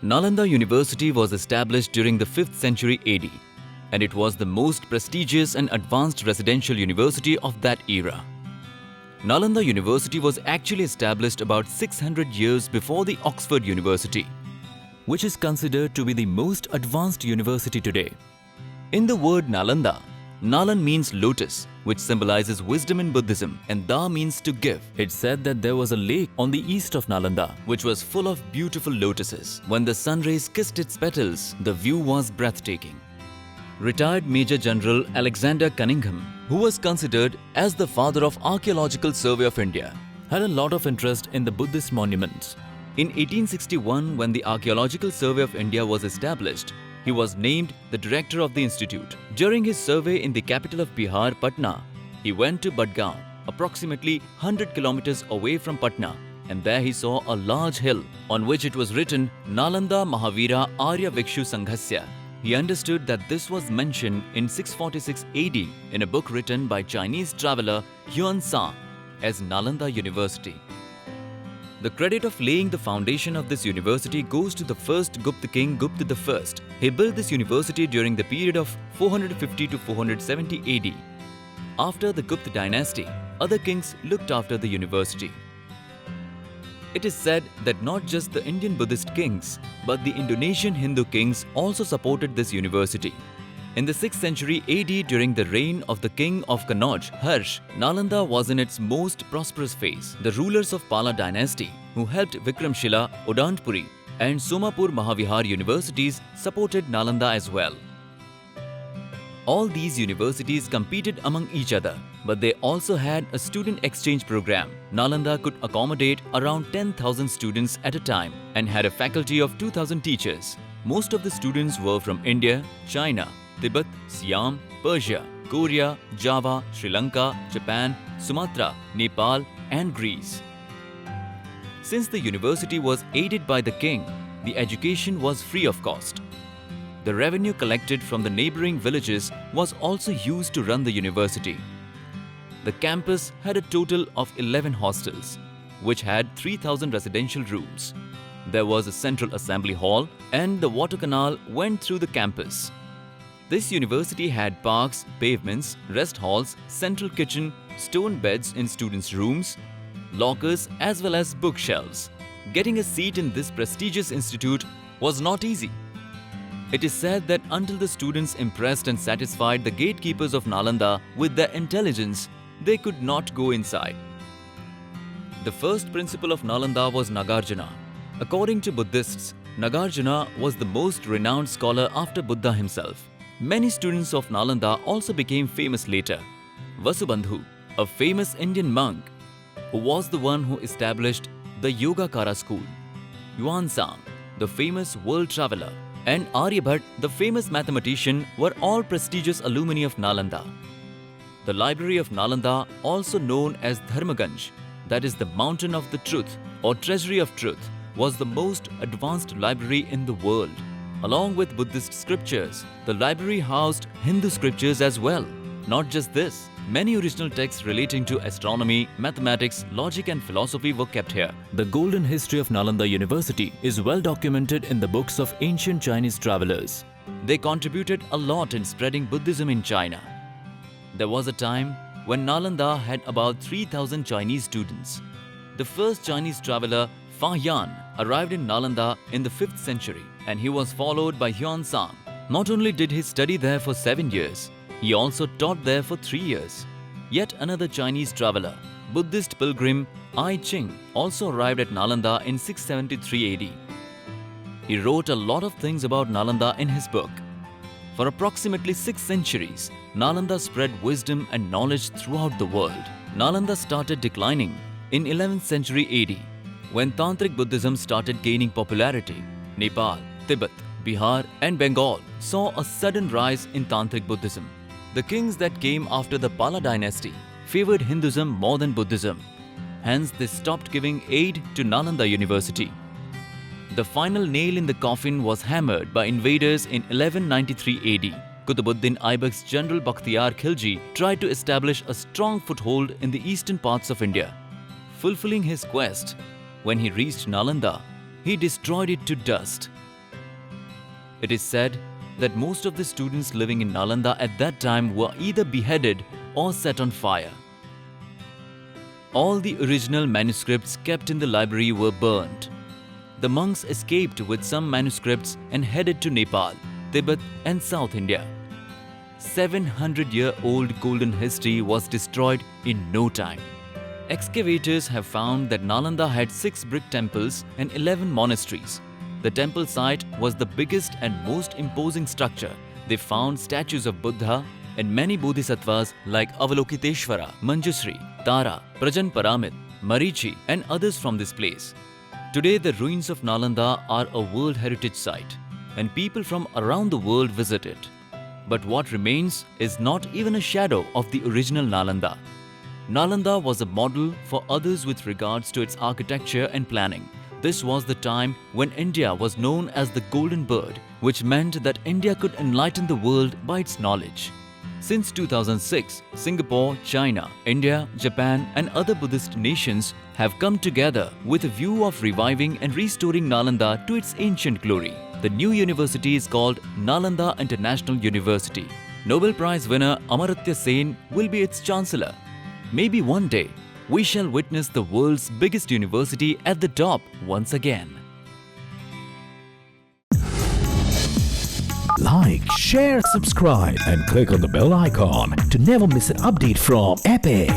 Nalanda University was established during the 5th century AD, and it was the most prestigious and advanced residential university of that era. Nalanda University was actually established about 600 years before the Oxford University, which is considered to be the most advanced university today. In the word Nalanda, Nalan means lotus, which symbolizes wisdom in Buddhism, and Da means to give. It's said that there was a lake on the east of Nalanda, which was full of beautiful lotuses. When the sun rays kissed its petals, the view was breathtaking. Retired Major General Alexander Cunningham, who was considered as the father of Archaeological Survey of India, had a lot of interest in the Buddhist monuments. In 1861, when the Archaeological Survey of India was established, he was named the director of the institute. During his survey in the capital of Bihar, Patna, he went to Budgaon, approximately 100 kilometers away from Patna, and there he saw a large hill on which it was written Nalanda Mahavira Arya Vikshu Sanghasya. He understood that this was mentioned in 646 AD in a book written by Chinese traveler Yuan Sang as Nalanda University. The credit of laying the foundation of this university goes to the first Gupta king Gupta I. He built this university during the period of 450 to 470 AD. After the Gupta dynasty, other kings looked after the university. It is said that not just the Indian Buddhist kings, but the Indonesian Hindu kings also supported this university. In the 6th century AD, during the reign of the king of Kannauj, Harsh, Nalanda was in its most prosperous phase. The rulers of Pala dynasty, who helped Vikramshila, Odantpuri and Somapur Mahavihar universities, supported Nalanda as well. All these universities competed among each other, but they also had a student exchange program. Nalanda could accommodate around 10,000 students at a time and had a faculty of 2,000 teachers. Most of the students were from India, China, Tibet, Siam, Persia, Korea, Java, Sri Lanka, Japan, Sumatra, Nepal and Greece. Since the university was aided by the king, the education was free of cost. The revenue collected from the neighboring villages was also used to run the university. The campus had a total of 11 hostels, which had 3,000 residential rooms. There was a central assembly hall and the water canal went through the campus. This university had parks, pavements, rest halls, central kitchen, stone beds in students' rooms, lockers as well as bookshelves. Getting a seat in this prestigious institute was not easy. It is said that until the students impressed and satisfied the gatekeepers of Nalanda with their intelligence, they could not go inside. The first principal of Nalanda was Nagarjuna. According to Buddhists, Nagarjuna was the most renowned scholar after Buddha himself. Many students of Nalanda also became famous later. Vasubandhu, a famous Indian monk, who was the one who established the Yogacara school. Yuan Sang, the famous world traveler, and Aryabhat, the famous mathematician, were all prestigious alumni of Nalanda. The library of Nalanda, also known as Dharmaganj, that is the mountain of the truth or treasury of truth, was the most advanced library in the world. Along with Buddhist scriptures, the library housed Hindu scriptures as well. Not just this, many original texts relating to astronomy, mathematics, logic and philosophy were kept here. The golden history of Nalanda University is well documented in the books of ancient Chinese travelers. They contributed a lot in spreading Buddhism in China. There was a time when Nalanda had about 3,000 Chinese students. The first Chinese traveler, Fa Yan, arrived in Nalanda in the 5th century, and he was followed by Yuan Sang. Not only did he study there for 7 years, he also taught there for 3 years. Yet another Chinese traveler, Buddhist pilgrim I Ching, also arrived at Nalanda in 673 AD. He wrote a lot of things about Nalanda in his book. For approximately 6 centuries, Nalanda spread wisdom and knowledge throughout the world. Nalanda started declining in 11th century AD, when Tantric Buddhism started gaining popularity. Nepal, Tibet, Bihar and Bengal saw a sudden rise in Tantric Buddhism. The kings that came after the Pala dynasty favored Hinduism more than Buddhism. Hence, they stopped giving aid to Nalanda University. The final nail in the coffin was hammered by invaders in 1193 AD. Qutbuddin Aibak's general Bakhtiyar Khilji tried to establish a strong foothold in the eastern parts of India. Fulfilling his quest, when he reached Nalanda, he destroyed it to dust. It is said that most of the students living in Nalanda at that time were either beheaded or set on fire. All the original manuscripts kept in the library were burnt. The monks escaped with some manuscripts and headed to Nepal, Tibet and South India. 700-year-old golden history was destroyed in no time. Excavators have found that Nalanda had 6 brick temples and 11 monasteries. The temple site was the biggest and most imposing structure. They found statues of Buddha and many bodhisattvas like Avalokiteshvara, Manjusri, Tara, Prajan Paramit, Marichi and others from this place. Today the ruins of Nalanda are a World Heritage Site and people from around the world visit it. But what remains is not even a shadow of the original Nalanda. Nalanda was a model for others with regards to its architecture and planning. This was the time when India was known as the Golden Bird, which meant that India could enlighten the world by its knowledge. Since 2006, Singapore, China, India, Japan and other Buddhist nations have come together with a view of reviving and restoring Nalanda to its ancient glory. The new university is called Nalanda International University. Nobel Prize winner Amartya Sen will be its chancellor. Maybe one day, we shall witness the world's biggest university at the top once again. Like, share, subscribe and click on the bell icon to never miss an update from Epic.